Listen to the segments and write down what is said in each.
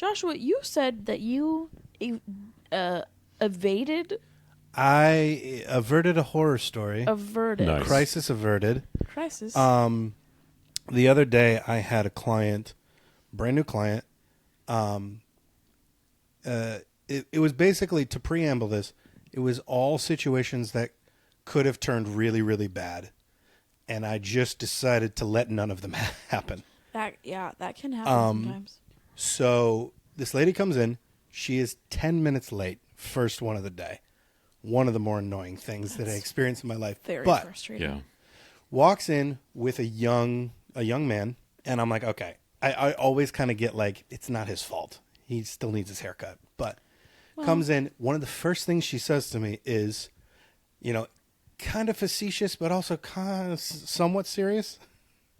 Joshua, you said that you evaded, I averted a horror story. averted Nice. Crisis averted. crisis. The other day I had a client, brand new client. It was basically, to preamble this, it was all situations that could have turned really, really bad. And I just decided to let none of them happen. That can happen sometimes. So this lady comes in. She is 10 minutes late. First one of the day. One of the more annoying things that I experienced in my life. Very But frustrating. Yeah. walks in with a young man, and I'm like, okay. I always kind of get like, it's not his fault. He still needs his haircut. But comes in, one of the first things she says to me is, kind of facetious, but also kind of somewhat serious.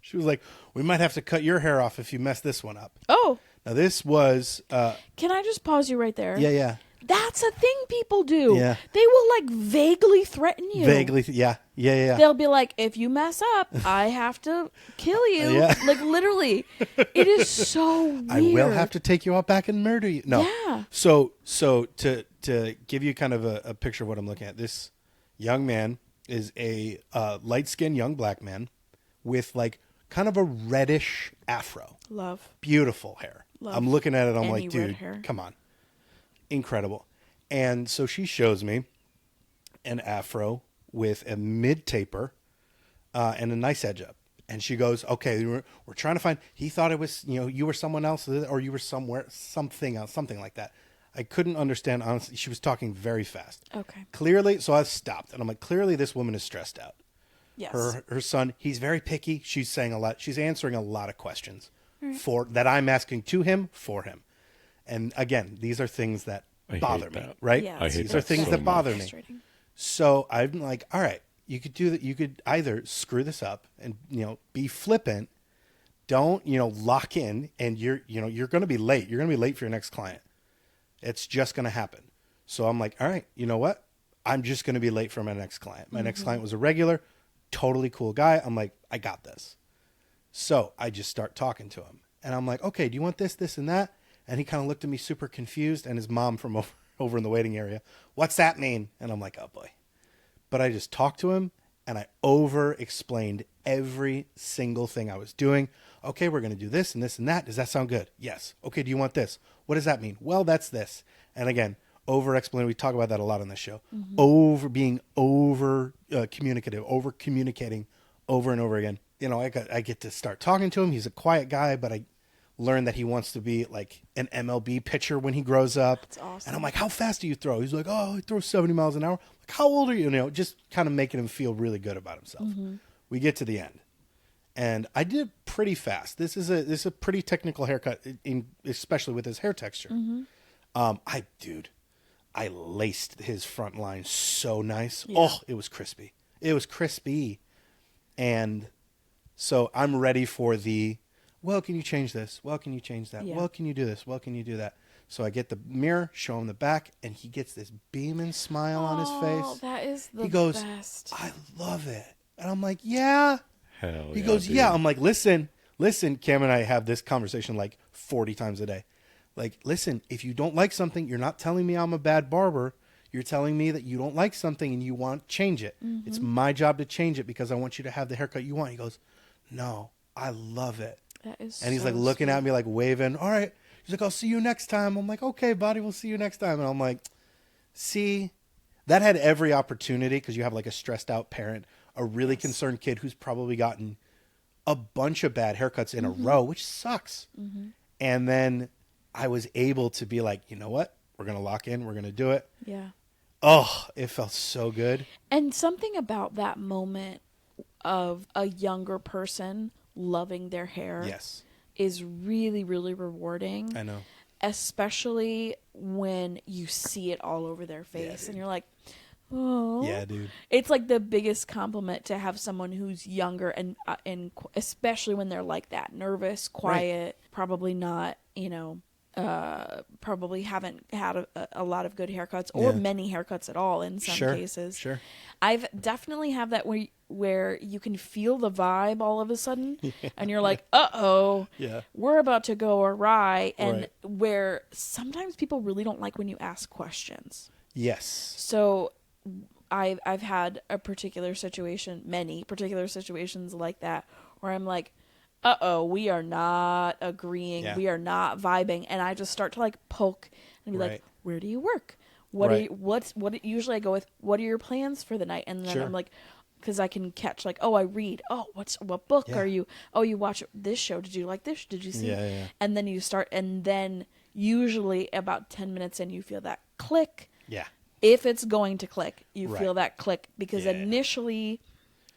She was like, we might have to cut your hair off if you mess this one up. Oh, Now, this was... can I just pause you right there? yeah. That's a thing people do. Yeah. They will like vaguely threaten you. Vaguely, yeah. They'll be like, if you mess up, I have to kill you. Yeah. Like literally. It is so weird. I will have to take you out back and murder you. No. Yeah. So to give you kind of a picture of what I'm looking at, this young man is a light-skinned young black man with like kind of a reddish afro. Love. Beautiful hair. Love I'm looking at it. I'm any like, red dude, hair. come on. Incredible. And so she shows me an afro with a mid taper and a nice edge up. And she goes, okay, we're trying to find, he thought it was, you were someone else or you were somewhere, something else, something like that. I couldn't understand, honestly. She was talking very fast. Okay. Clearly, so I stopped and I'm like, clearly this woman is stressed out. Yes. Her son, he's very picky. She's saying a lot. She's answering a lot of questions for that I'm asking to him for him. And again, these are things that I bother hate me, that. right? Yeah, I hate These that are things so that much. bother me. Frustrating. So I'm like, all right, you could do that. You could either screw this up and be flippant. Don't lock in, and you're going to be late. You're going to be late for your next client. It's just going to happen. So I'm like, all right, you know what? I'm just going to be late for my next client. My next client was a regular, totally cool guy. I'm like, I got this. So I just start talking to him, and I'm like, okay, do you want this, this, and that? And he kind of looked at me super confused, and his mom from over in the waiting area, what's that mean? And I'm like, oh boy. But I just talked to him, and I over-explained every single thing I was doing. Okay, we're going to do this and this and that. Does that sound good? Yes. Okay, do you want this? What does that mean? Well, that's this. And again, over-explaining. We talk about that a lot on this show. Being over-communicative, over-communicating over and over again. I get to start talking to him. He's a quiet guy, but I learn that he wants to be like an MLB pitcher when he grows up. That's awesome. And I'm like, how fast do you throw? He's like, oh, I throw 70 miles an hour. I'm like, how old are you? Just kind of making him feel really good about himself. We get to the end, and I did pretty fast. This is a pretty technical haircut, especially with his hair texture. I laced his front line so nice. Yeah. Oh, it was crispy. It was crispy. And so I'm ready for well, can you change this? Well, can you change that? Yeah. Well, can you do this? Well, can you do that? So I get the mirror, show him the back, and he gets this beaming smile on his face. That is the He goes, best. I love it. And I'm like, yeah. Hell He yeah, goes, dude. yeah. I'm like, listen, Cam and I have this conversation like 40 times a day. Like, listen, if you don't like something, you're not telling me I'm a bad barber. You're telling me that you don't like something and you want to change it. It's my job to change it because I want you to have the haircut you want. He goes, no, I love it. That is And he's so like looking sweet. at me like waving. All right. He's like, I'll see you next time. I'm like, okay, buddy, we'll see you next time. And I'm like, see, that had every opportunity because you have like a stressed out parent, a really concerned kid who's probably gotten a bunch of bad haircuts in a row, which sucks. And then I was able to be like, you know what? We're going to lock in. We're going to do it. Yeah. Oh, it felt so good. And something about that moment of a younger person loving their hair Yes, is really, really rewarding. I know. Especially when you see it all over their face dude. and you're like, oh. Yeah, dude. It's like the biggest compliment to have someone who's younger and especially when they're like that, nervous, quiet, probably not, probably haven't had a lot of good haircuts or Yeah. many haircuts at all in some Sure, cases. sure. I've definitely have that where you can feel the vibe all of a sudden and you're like, uh-oh, Yeah. we're about to go awry. And Right. where sometimes people really don't like when you ask questions. Yes. So I've had a particular situation, many particular situations like that, where I'm like, uh-oh, we are not agreeing. Yeah. We are not vibing. And I just start to like poke and be Right. like, where do you work? What are Right. you, what usually I go with, what are your plans for the night? And then Sure. I'm like, because I can catch like, oh, I read. Oh, what book Yeah. are you? Oh, you watch this show. Did you like this? Did you see? Yeah, yeah. And then you start, and then usually about 10 minutes in, you feel that click. Yeah. If it's going to click, you Right. feel that click because Yeah. initially,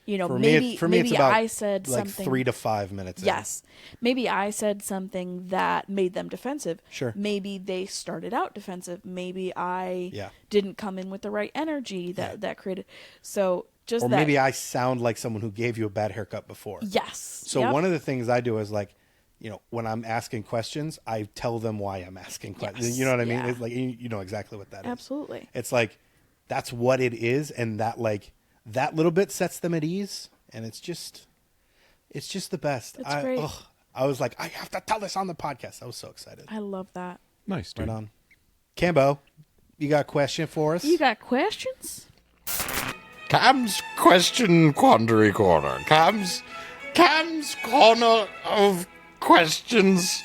you know, For maybe me, it's about I said like something. 3 to 5 minutes. in. Yes. Maybe I said something that made them defensive. Sure. Maybe they started out defensive. Maybe I Yeah. didn't come in with the right energy that created. So just Or that. maybe I sound like someone who gave you a bad haircut before. Yes. So Yep. one of the things I do is like, you know, when I'm asking questions, I tell them why I'm asking questions. Yes, You know what I mean? yeah. It's like you know exactly what that is. Absolutely. It's like that's what it is, and that like that little bit sets them at ease, and it's just the best. It's great. I was like, I have to tell this on the podcast. I was so excited. I love that. Nice, dude. Right on. Cambo, you got a question for us? You got questions? Cam's question quandary corner. Cam's corner of questions,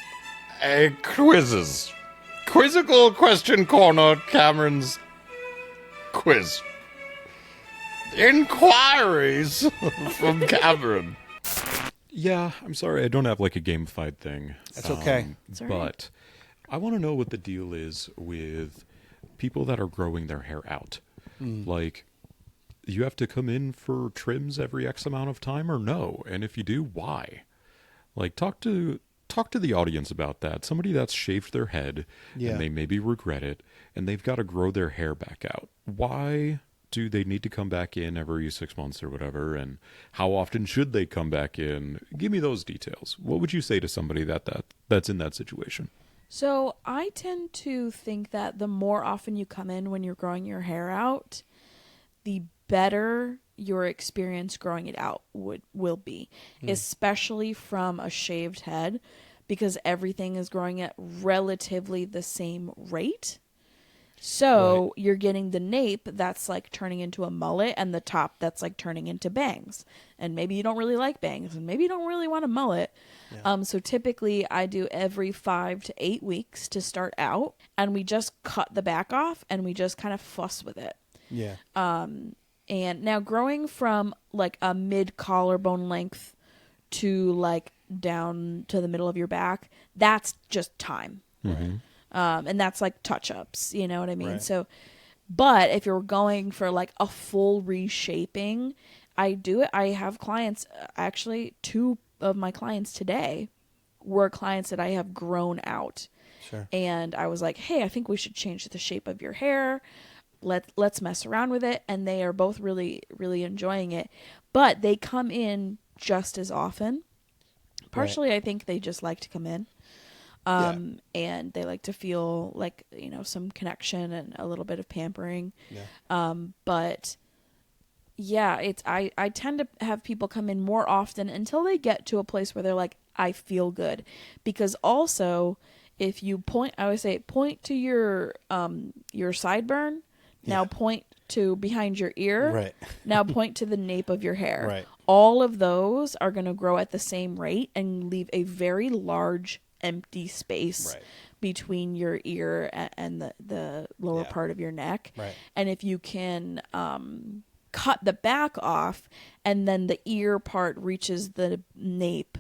quizzes. Quizzical question corner. Cameron's quiz. Inquiries from Cameron. Yeah, I'm sorry. I don't have like a gamified thing. That's okay. It's all right. But I want to know what the deal is with people that are growing their hair out. Like, you have to come in for trims every X amount of time or no? And if you do, why? Like, talk to the audience about that. Somebody that's shaved their head Yeah. and they maybe regret it and they've got to grow their hair back out. Why do they need to come back in every 6 months or whatever? And how often should they come back in? Give me those details. What would you say to somebody that's in that situation? So I tend to think that the more often you come in when you're growing your hair out, the better your experience growing it out will be, especially from a shaved head, because everything is growing at relatively the same rate. So you're getting the nape that's like turning into a mullet and the top that's like turning into bangs. And maybe you don't really like bangs and maybe you don't really want a mullet. Yeah. So typically I do every 5 to 8 weeks to start out, and we just cut the back off and we just kind of fuss with it. Yeah. And now growing from like a mid collarbone length to like down to the middle of your back, that's just time. And that's like touch ups, you know what I mean? Right. So, but if you're going for like a full reshaping, I do it. I have clients, actually, 2 of my clients today were clients that I have grown out. Sure. And I was like, hey, I think we should change the shape of your hair. Let's mess around with it. And they are both really, really enjoying it. But they come in just as often. Partially, I think they just like to come in. And they like to feel like, you know, some connection and a little bit of pampering. Yeah. But yeah, I tend to have people come in more often until they get to a place where they're like, I feel good. Because also, if you point, I always say, point to your sideburn. Now point to behind your ear. Right. Now point to the nape of your hair. Right. All of those are going to grow at the same rate and leave a very large empty space Right. between your ear and the lower Yeah. part of your neck. Right. And if you can cut the back off and then the ear part reaches the nape,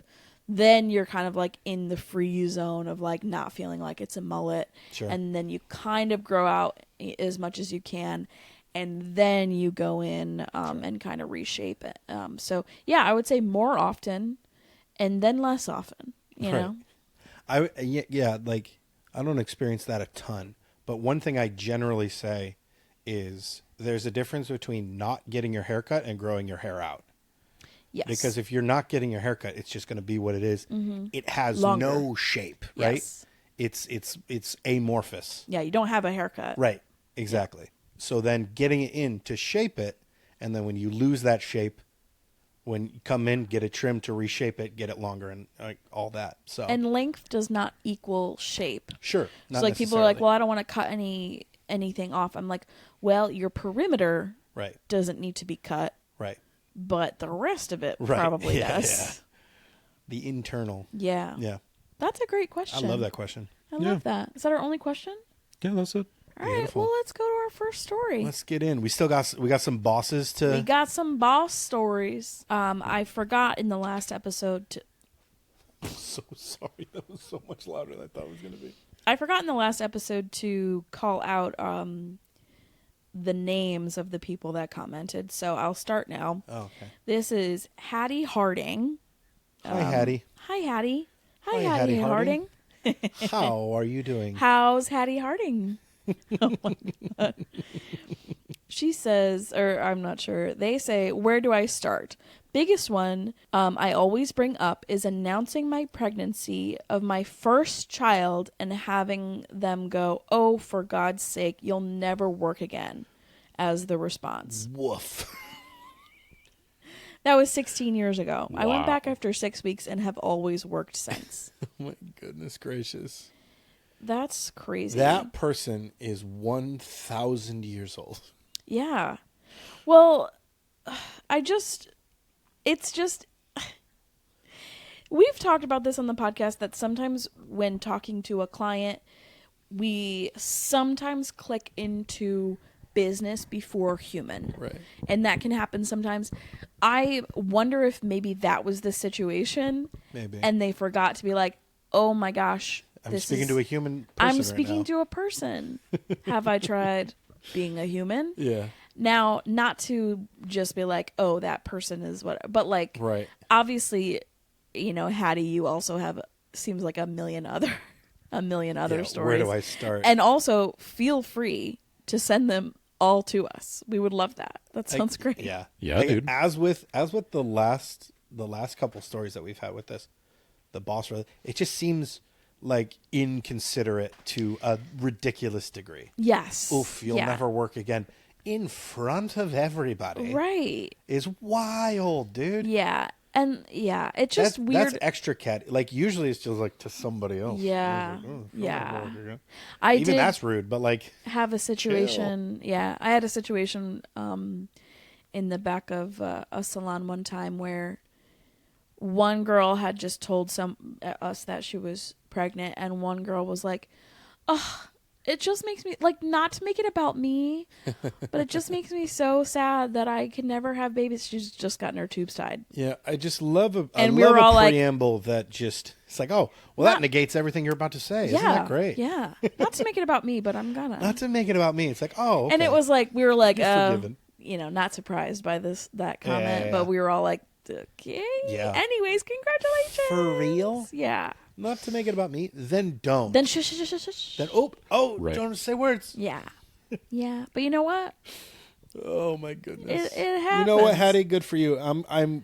then you're kind of like in the free zone of like not feeling like it's a mullet. Sure. And then you kind of grow out as much as you can. And then you go in and kind of reshape it. So yeah, I would say more often and then less often, you Right. know? Yeah, like I don't experience that a ton, but one thing I generally say is there's a difference between not getting your hair cut and growing your hair out. Yes. Because if you're not getting your hair cut, it's just going to be what it is. It has Longer. no shape, right? Yes. it's amorphous. Yeah, you don't have a haircut. Right. Exactly. So then getting it in to shape it, and then when you lose that shape, when you come in, get it trimmed to reshape it, get it longer, and like all that. So And length does not equal shape. sure, So not like people are like, necessarily. well, I don't want to cut anything off. I'm like, well, your perimeter Right. doesn't need to be cut, Right. but the rest of it Right. probably Yeah, does. The internal. Yeah. Yeah. That's a great I question. love that question. I Yeah. love that. Is that our only question? Yeah, that's it. All right, Beautiful. well, let's go to our first story. Let's get in. We got some bosses to. We got some boss stories. I forgot in the last episode to So sorry, that was so much louder than I thought it was going to be. I forgot in the last episode to call out the names of the people that commented. So I'll start now. Oh, okay. This is Hattie Harding. Hi, Hattie. Hi, Hattie. Hi, Hi, Hattie Hattie Harding. How are you doing? How's Hattie Harding? Oh my God. She says, or I'm not sure, they say, where do I start? Biggest one I always bring up is announcing my pregnancy of my first child and having them go, oh, for God's sake, you'll never work again, as the response. Woof. That was 16 years ago. I went Wow. back after 6 weeks and have always worked since. Oh my goodness gracious. That's crazy. That person is 1,000 years old. Yeah. Well, we've talked about this on the podcast that sometimes when talking to a client, we sometimes click into business before human. Right. And that can happen sometimes. I wonder if maybe that was the situation. Maybe. And they forgot to be like, oh my gosh. I'm speaking to a human person I'm right speaking now. to a person. Have I tried being a human? Yeah. Now, not to just be like, oh, that person is what, but like, Right. obviously, you know, Hattie, you also have, seems like a million other Yeah, stories. where do I start? And also, feel free to send them all to us. We would love that. That sounds great. Yeah. Yeah, Like, dude. As with the last couple stories that we've had with this, the boss, it just seems like inconsiderate to a ridiculous degree. Yes. Oof, you'll Yeah. never work again in front of everybody. Right. Is wild, dude. Yeah. And yeah, it's just weird. That's extra cat. Like usually it's just like to somebody else. Yeah. It's like, oh, Yeah. never work again. I Even did that's rude, but like have a situation. Yeah. I had a situation in the back of a salon one time where one girl had just told us that she was pregnant, and one girl was like, "Oh, it just makes me like not to make it about me, but it just makes me so sad that I can never have babies." She's just gotten her tubes tied. yeah, I just love a And we were all like- preamble that just it's like, oh, well, that Not- negates everything you're about to say. Isn't yeah, that great? Yeah, not to make it about me, but I'm gonna. Not to make it about me. It's like, oh, okay. And it was like we were like, You're forgiven. you know, not surprised by that comment, yeah. but we were all like, okay. Yeah. Anyways, congratulations. For real? Yeah. not to make it about me. Then don't. Then shush, shush, shush, shush. Then Right. don't say words. Yeah. Yeah. But you know what? Oh my goodness. It happens. You know what, Hattie? Good for you. I hope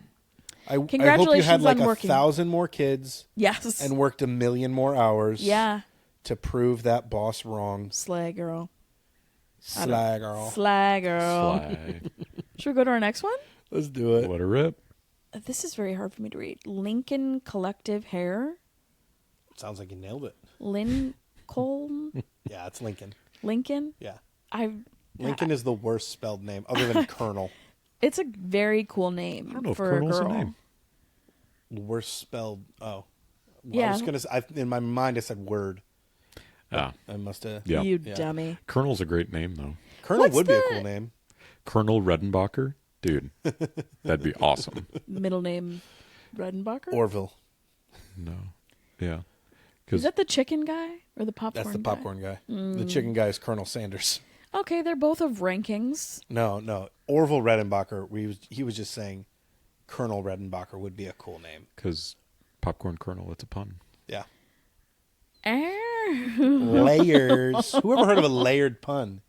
you Congratulations had like on working. 1,000 more kids Yes. and worked 1,000,000 more hours. yeah. To prove that boss wrong. Slay girl. Slag girl. Slay girl. Fly. Should we go to our next one? Let's do it. What a rip. This is very hard for me to read. Lincoln Collective Hair. Sounds like you nailed it. Lincoln. Yeah, it's Lincoln. Lincoln. Yeah. Lincoln is the worst spelled name other than Colonel. It's a very cool name I don't know if for Colonel's a a girl. name. Worst spelled. Oh. Yeah. I was gonna. In my mind, I said word. Ah, I must have. yeah. You Yeah. dummy. Colonel's a great name, though. Colonel What's would be a the- cool name. Colonel Redenbacher? Dude, that'd be awesome. Middle name Redenbacher? Orville. No. Yeah. Is Because that the chicken guy or the popcorn That's the guy? popcorn guy. The chicken guy is Colonel Sanders. Okay, they're both of rankings. No. Orville Redenbacher. He was just saying Colonel Redenbacher would be a cool name. popcorn kernel, it's a pun. Yeah. Eh. Layers. Who ever heard of a layered pun?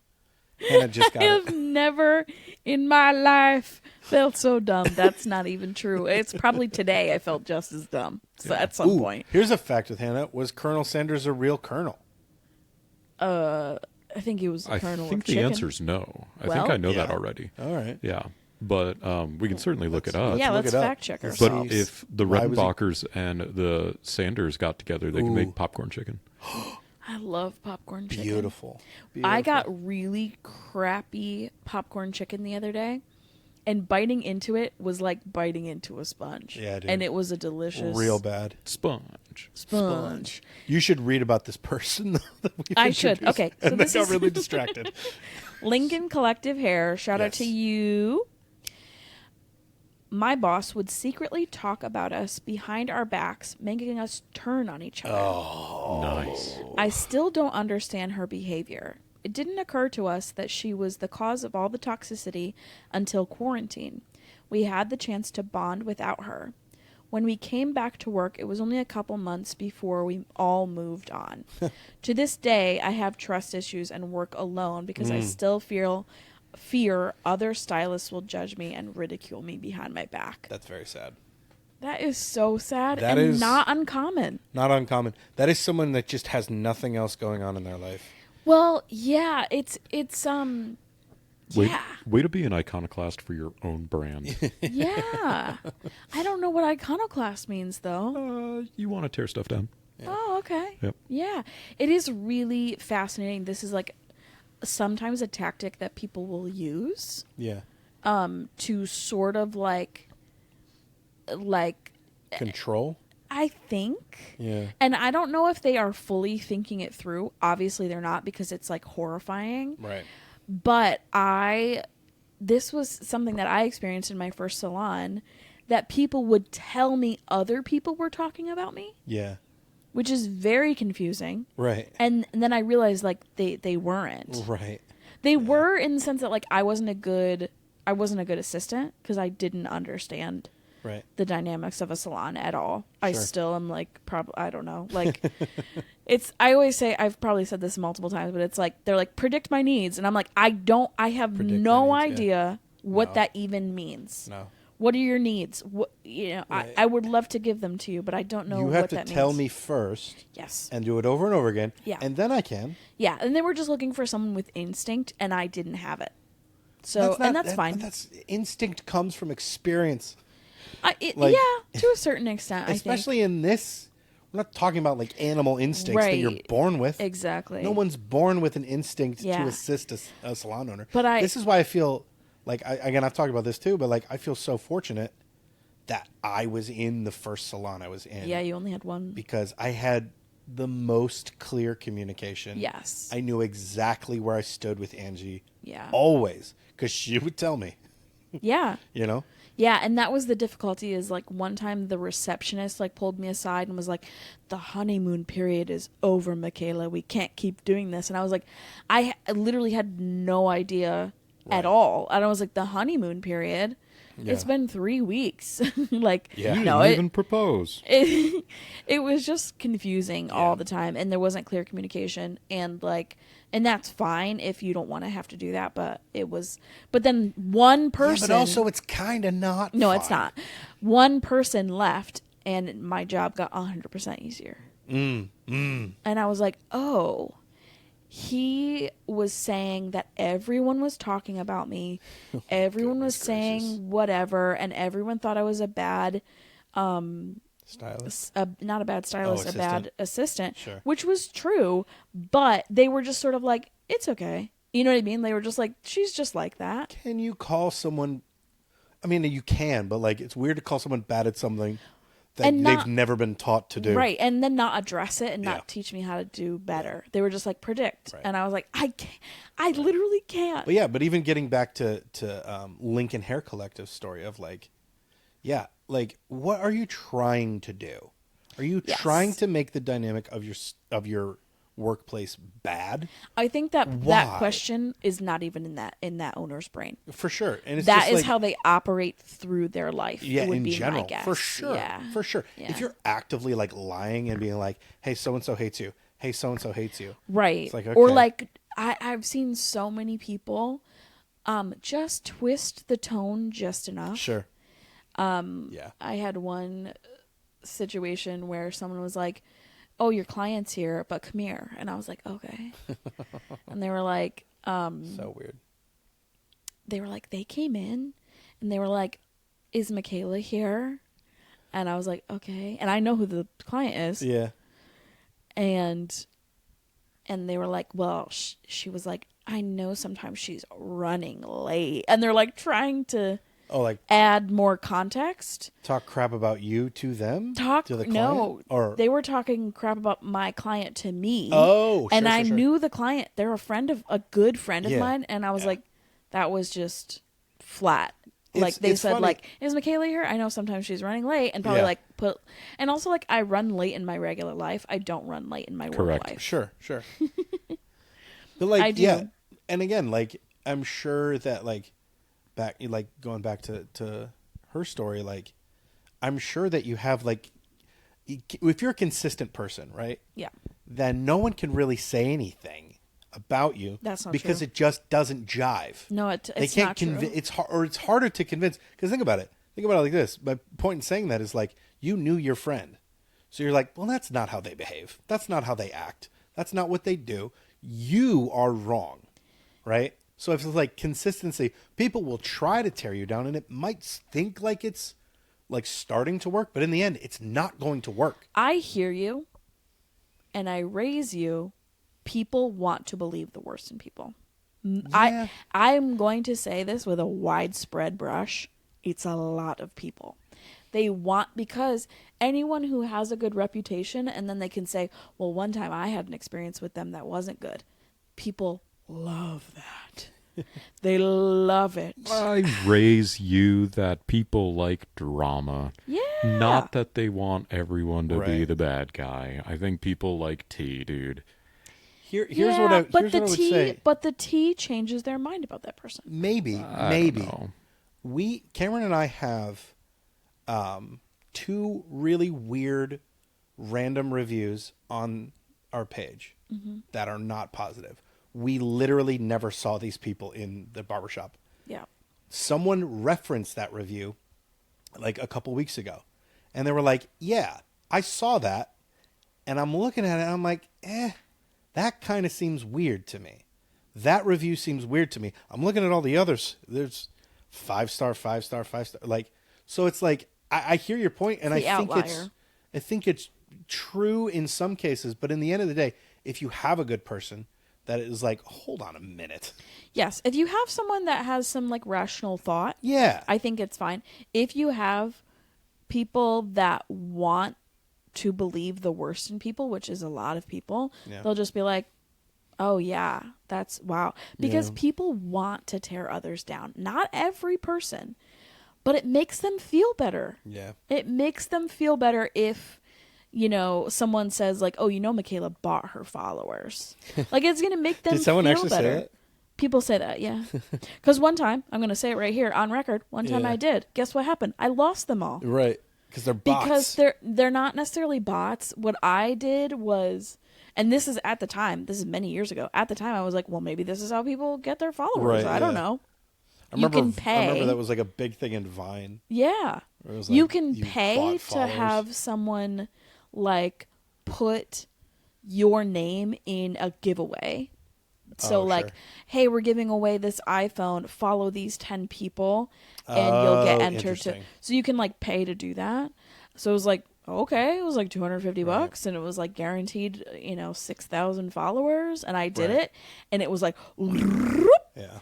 Hannah just I got have it. never in my life felt so dumb. That's not even true. It's probably today I felt just as dumb. So at some Ooh, point. here's a fact with Hannah. Was Colonel Sanders a real colonel? I think he was a I kernel think of the chicken. answer's no. I Well- think I know that Yeah. already. All right. Yeah. But we can certainly look it up. Yeah, look let's it up. fact check Let's But ourselves. see. if the Why was he- Redenbachers and the Sanders got together, they can Ooh. make popcorn chicken. I love popcorn chicken. Beautiful. I got really crappy popcorn chicken the other day, and biting into it was like biting into a sponge. Yeah, dude. And it was a delicious real bad. Sponge. sponge. You should read about this person. Though, that we've I should. introduced, Okay, so and this they got is- really distracted. Lincoln Collective Hair, shout out to Yes. you. My boss would secretly talk about us behind our backs, making us turn on each other. Nice. I still don't understand her behavior. It didn't occur to us that she was the cause of all the toxicity until quarantine. We had the chance to bond without her. When we came back to work, it was only a couple months before we all moved on. To this day, I have trust issues and work alone because I still fear other stylists will judge me and ridicule me behind my back. That's very sad. That is so sad That and is- not uncommon. Not uncommon. That is someone that just has nothing else going on in their life. Well, yeah, it's Way, yeah. way to be an iconoclast for your own brand. Yeah. I don't know what iconoclast means though. You want to tear stuff down. Oh, okay. Yep. Yeah. It is really fascinating. This is like sometimes a tactic that people will use Yeah. to sort of like Control. I think. Yeah. And I don't know if they are fully thinking it through. Obviously they're not because it's like horrifying. Right. But this was something that I experienced in my first salon, that people would tell me other people were talking about me, Yeah. which is very confusing. Right. And then I realized like they weren't. Right. They were in the sense that like I wasn't a good assistant because I didn't understand Right. the dynamics of a salon at all. I Sure. still am like probably I don't know. Like I always say, I've probably said this multiple times, but it's like they're like predict my needs and I'm like I have Predict no my needs, yeah. idea what No. that even means. No. What are your needs? What Right. I would love to give them to you, but I don't know You what have to that tell means. me first Yes. and do it over and over again. Yeah. And then I can. Yeah, and they were just looking for someone with instinct and I didn't have it. So that's fine. That's instinct comes from experience. Yeah, to a certain extent, I think. Especially in this, we're not talking about like animal instincts that you're Right. born with. Exactly. No one's born with an instinct Yeah. to assist a salon owner. But this is why I feel like again I've talked about this too, but like I feel so fortunate that I was in the first salon I was in. Yeah, you only had one. Because I had the most clear communication. Yes. I knew exactly where I stood with Angie. Yeah. Always, because she would tell me. Yeah. You know. Yeah, and that was the difficulty is like one time the receptionist like pulled me aside and was like, "The honeymoon period is over, Michaela. We can't keep doing this." And I was like, I literally had no idea at all. And I was like, "The honeymoon period? Yeah. It's been 3 weeks." Like, Yeah. You no, didn't even propose. it was just confusing all the time and there wasn't clear communication and that's fine if you don't want to have to do that, but then one person Yeah, but also it's kind of not. no, it's fun. not. One person left, and my job got 100% easier. And I was like, oh, he was saying that everyone was talking about me. Everyone was Goodness saying gracious. whatever, and everyone thought I was a bad, Stylist. not a bad stylist, a bad assistant, Sure. which was true. But they were just sort of like, it's okay. You know what I mean? They were just like, she's just like that. Can you call someone? I mean, you can, but like it's weird to call someone bad at something that And they've not- never been taught to do. Right, and then not address it and Yeah. not teach me how to do better. They were just like predict, Right. and I was like, I can't, I literally can't. But yeah, but even getting back to Lincoln Hair Collective story of like, yeah, like what are you trying to do? Are you Yes. trying to make the dynamic of your workplace bad? I think that Why? that question is not even in that owner's brain. For sure, and it's That just is like, how they operate through their life. yeah, would in be general, my guess. for sure, Yeah. for sure. Yeah. If you're actively like lying and being like, "Hey, so and so hates you," "Hey, so and so hates you," Right. It's like, Or okay. like I've seen so many people just twist the tone just enough. Sure. Yeah. I had one situation where someone was like, "Oh, your client's here, but come here." And I was like, "Okay." And they were like, So weird. they came in and they were like, "Is Michaela here?" And I was like, "Okay." And I know who the client is. Yeah. And they were like, "Well, she was like, I know sometimes she's running late." And they're like trying to Oh, like add more context. talk crap about you to them? To the client? No, Or they were talking crap about my client to me. Oh, sure, and I sure. knew the client. They're a good friend of Yeah. mine, and I was Yeah. like, that was just flat. It's- Like they it's said, funny. like, "Is Michaela here?" I know sometimes she's running late, and probably Yeah. like and also like I run late in my regular life. I don't run late in my Correct. work life. Sure. But like, I do. yeah, and again, like, I'm sure that like going back to her story, like, I'm sure that you have like, if you're a consistent person, right? Yeah. Then no one can really say anything about you. That's not because true. it just doesn't jive. No, it's They can't not true. It's hard, or it's harder to convince. Because think about it. Think about it like this. My point in saying that is like, you knew your friend, so you're like, well, that's not how they behave. That's not how they act. That's not what they do. You are wrong, right? So if it's like consistency, people will try to tear you down, and it might think like it's like starting to work, but in the end, it's not going to work. I hear you, and I raise you. People want to believe the worst in people. Yeah. I'm going to say this with a widespread brush. It's a lot of people. They want, because anyone who has a good reputation and then they can say, well, one time I had an experience with them that wasn't good. People love that. They love it. I raise you that people like drama. Yeah. Not that they want everyone to be Right. the bad guy. I think people like tea, dude. Here's what I would say. But the tea changes their mind about that person. Maybe. I don't know. Cameron and I have two really weird random reviews on our page that are not positive. We literally never saw these people in the barbershop. Yeah. Someone referenced that review like a couple weeks ago, and they were like, yeah, I saw that, and I'm looking at it and I'm like, that kind of seems weird to me. That review seems weird to me. I'm looking at all the others. There's 5-star, 5-star, 5-star. Like, so it's like, I hear your point, and It's the I think it's true in some cases, but in the end of the day, if you have a good person that is like, hold on a minute. Yes. If you have someone that has some like rational thought, Yeah. I think it's fine. If you have people that want to believe the worst in people, which is a lot of people, Yeah. they'll just be like, oh yeah, that's wow. Because Yeah. people want to tear others down. Not every person, but it makes them feel better. Yeah. It makes them feel better if, someone says like, oh, Michaela bought her followers. Like, it's going to make them Did someone feel actually better. say that? People say that, yeah. Because one time, I'm going to say it right here on record, one time Yeah. I did. Guess what happened? I lost them all. Right. Because they're bots. Because they're not necessarily bots. What I did was, and this is at the time, this is many years ago. At the time, I was like, well, maybe this is how people get their followers. Right, I don't yeah. know. I remember, you can pay. I remember that was like a big thing in Vine. Yeah. Where it was You like, can you pay bought to followers. have someone like put your name in a giveaway. So Oh, like, sure. hey, we're giving away this iPhone. Follow these 10 people and you'll get Oh, entered to. interesting. So you can like pay to do that. So it was like, okay, it was like $250 and it was like guaranteed, 6,000 followers, and I did Right. it, and it was like Yeah.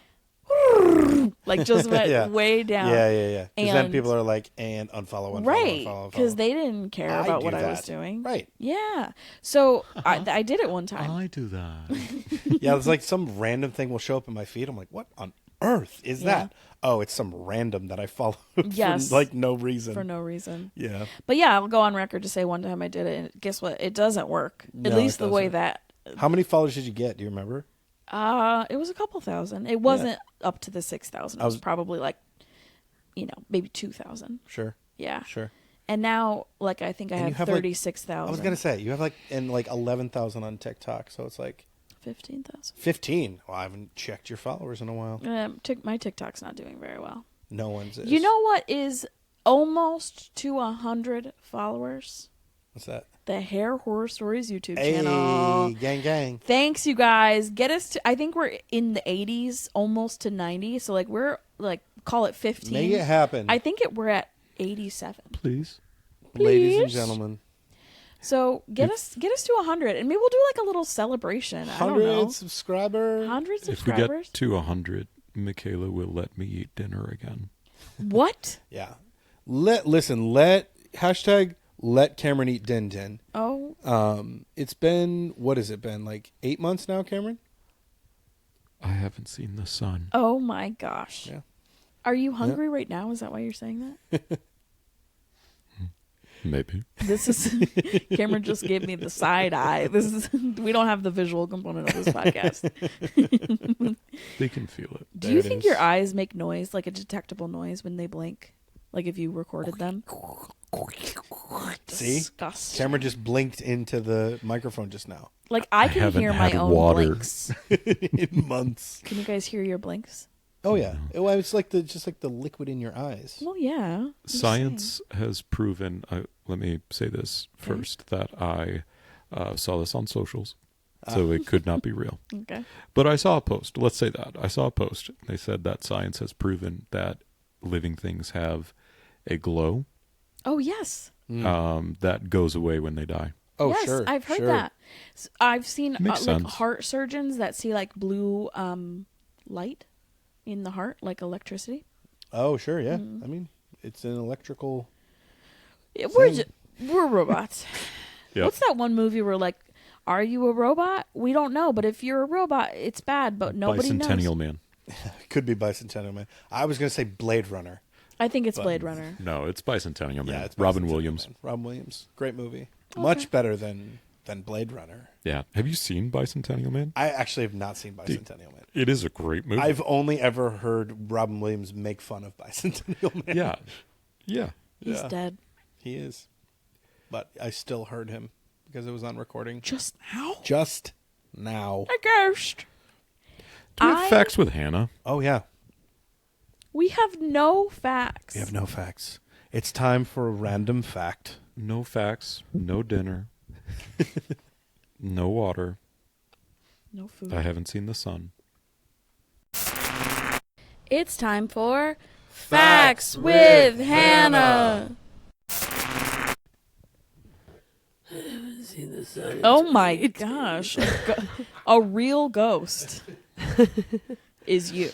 like just went Yeah. way down. Yeah. Because then And- people are like, and unfollow, Right, unfollow. because they didn't care I about do what I was that. doing. Right. Yeah. So I did it one time. I do that. Yeah, it's like some random thing will show up in my feed. I'm like, what on earth is Yeah. that? Oh, it's some random that I followed Yes. for like no reason. For no reason. Yeah. But yeah, I'll go on record to say one time I did it, and guess what? It doesn't work. No, At least it the way doesn't. that. How many followers did you get? Do you remember? It was a couple thousand. It wasn't up to the 6,000. It was was- probably like, maybe 2,000. Sure. Yeah. Sure. And now, like, I think I And you have have, like- 36,000. I was gonna say you have like 11,000 on TikTok, so it's like 15,000. 15. Well, I haven't checked your followers in a while. My TikTok's not doing very well. No one's is. You know what is almost to 100 followers? What's that? The Hair Horror Stories YouTube Hey, channel. gang, gang. Thanks, you guys. Get us to, I think we're in the 80s, almost to 90. So, like, we're, like, call it 15. Make it happen. I think we're at 87. Please. Ladies and Please. gentlemen. So, get us to 100. And maybe we'll do, like, a little celebration. I don't know. 100 subscriber. 100 If we subscribers? get to 100, Michaela will let me eat dinner again. What? Yeah. Let Cameron eat Din Din. Oh. It's been, what has it been, like 8 months now, Cameron? I haven't seen the sun. Oh, my gosh. Yeah. Are you hungry right now? Is that why you're saying that? Maybe. This is Cameron just gave me the side eye. This is we don't have the visual component of this podcast. They can feel it. Do There you it think is. your eyes make noise, like a detectable noise when they blink? Like if you recorded them? See? Disgusting. Cameron just blinked into the microphone just now. Like I can haven't hear my had own water. blinks. In months. Can you guys hear your blinks? Oh, yeah. Well, it's like just like the liquid in your eyes. Well, yeah. I'm just Science has proven, let me say this Okay. first, that I saw this on socials, so it could not be real. saying. Okay. But I saw a post. Let's say that. I saw a post. They said that science has proven that living things have a glow Oh yes. that goes away when they die. Oh, yes, sure. I've heard sure. that. I've seen Makes like sense. heart surgeons that see like blue light in the heart, like electricity. Oh, sure, yeah. Mm-hmm. I mean, it's an electrical... We're robots. Yep. What's that one movie where like, are you a robot? We don't know, but if you're a robot, it's bad, but nobody Bicentennial knows. Man. Could be Bicentennial Man. I was going to say Blade Runner. I think it's Blade Runner. No, it's Bicentennial Man. Yeah, it's Robin Bicentennial Williams. Man. Robin Williams. Great movie. Much better than Blade Runner. Yeah. Have you seen Bicentennial Man? I actually have not seen Bicentennial Man. It is a great movie. I've only ever heard Robin Williams make fun of Bicentennial Man. Yeah. Yeah. He's Yeah. dead. He is. But I still heard him because it was on recording. Just now? Just now. A ghost. Do we have facts with Hannah? Oh, yeah. We have no facts. We have no facts. It's time for a random fact. No facts, no dinner, no water. No food. I haven't seen the sun. It's time for Facts with Hannah. Oh my gosh. A real ghost is you.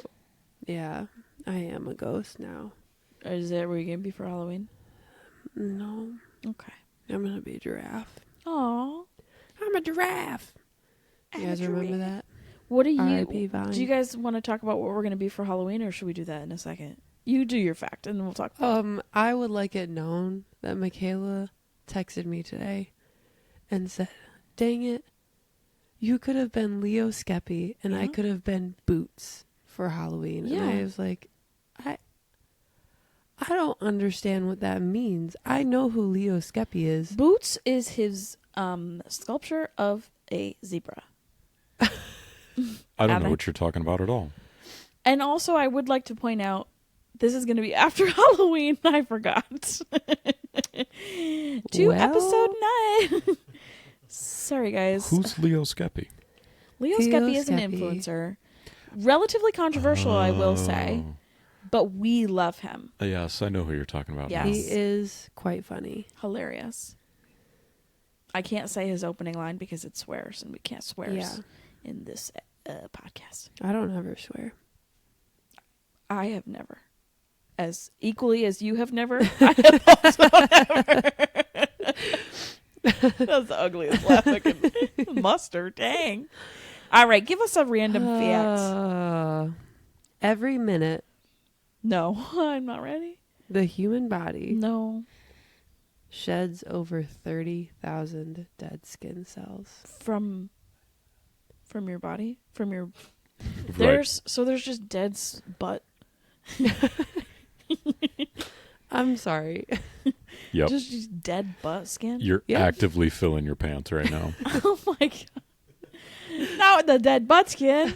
Yeah, I am a ghost now. Is that where you're going to be for Halloween? No, Okay. I'm gonna be a giraffe. Aw. I'm a giraffe. You I'm a guys remember giraffe. that? What do R.I.P. you... Vine. Do you guys want to talk about what we're going to be for Halloween, or should we do that in a second? You do your fact, and then we'll talk about I would like it known that Michaela texted me today and said, "Dang it, you could have been Leo Skeppy, and I Yeah. could have been Boots for Halloween." And I Yeah. was like, I don't understand what that means. I know who Leo Skeppy is. Boots is his sculpture of a zebra. I don't Adam? know what you're talking about at all. And also, I would like to point out, this is going to be after Halloween. I forgot. To Well. episode 9. Sorry, guys. Who's Leo Skeppy? Leo Leo Skeppy is an Skeppy. influencer. Relatively controversial, I will say. But we love him. Yes, I know who you're talking about. Yes. now. He is quite funny. Hilarious. I can't say his opening line because it swears, and we can't swear Yeah. in this podcast. I don't ever swear. I have never. As equally as you have never, I have also never. That's the ugliest laugh I can muster. Dang. All right, give us a random fact. Every minute, No, I'm not ready. the human body No. sheds over 30,000 dead skin cells. From your body? From your... Right. There's just dead butt. I'm sorry. Yep. Just dead butt skin? You're Yep. actively filling your pants right now. Oh my god. Not with the dead buttskin.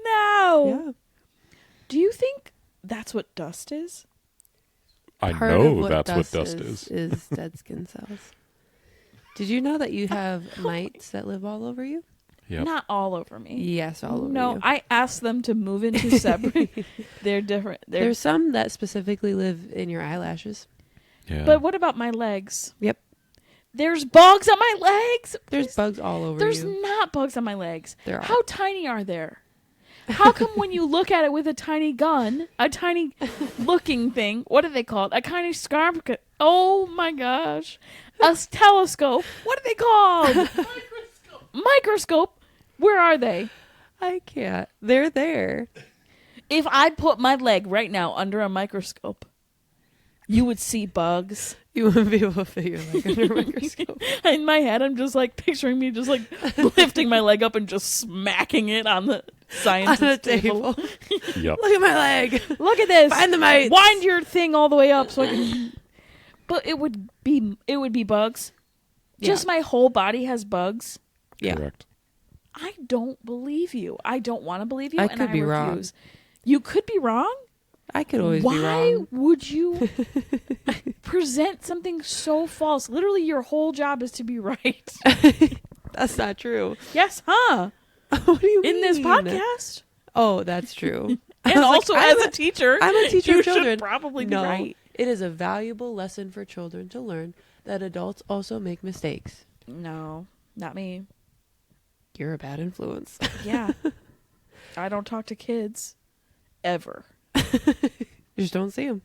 No. Yeah. Do you think that's what dust is? I Part of know what that's what dust dust is. is dead skin cells. Did you know that you have mites that live all over you? Yep. Not all over me. Yes, all over No, you. I asked them to move into separate. They're different. There's some that specifically live in your eyelashes. Yeah. But what about my legs? Yep. There's bugs on my legs. There's Please. bugs all over There's you. not bugs on my legs. There are. How tiny are there? How come when you look at it with a tiny gun, a tiny looking thing, what are they called? A tiny scarp. Oh my gosh. A telescope. What are they called? Microscope. Where are they? I can't. They're there. If I put my leg right now under a microscope, you would see bugs. You wouldn't be able to fit your leg under a microscope. In my head, I'm just like picturing me just like lifting my leg up and just smacking it on the On scientist a table. table. Yep. Look at my leg. Look at this. Find the mites. Wind your thing all the way up so I can. But it would be bugs. Just my whole body has bugs. Yeah. Correct. I don't believe you. I don't want to believe you, I and could I be wrong. refuse. You could be wrong. I could always be Why wrong. would you present something so false? Literally, your whole job is to be right. That's not true. Yes, huh? What do you mean? In this podcast, Oh, that's true. and also as a teacher, I'm a teacher you of children. should probably No, be right. it is a valuable lesson for children to learn that adults also make mistakes. No, not me. You're a bad influence. Yeah, I don't talk to kids ever. You just don't see them.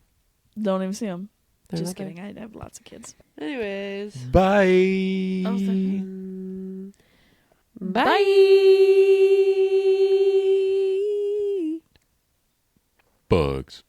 Don't even see them. They're Just not there. kidding. I have lots of kids. Anyways. Bye. Oh, sorry. Bye. Bugs.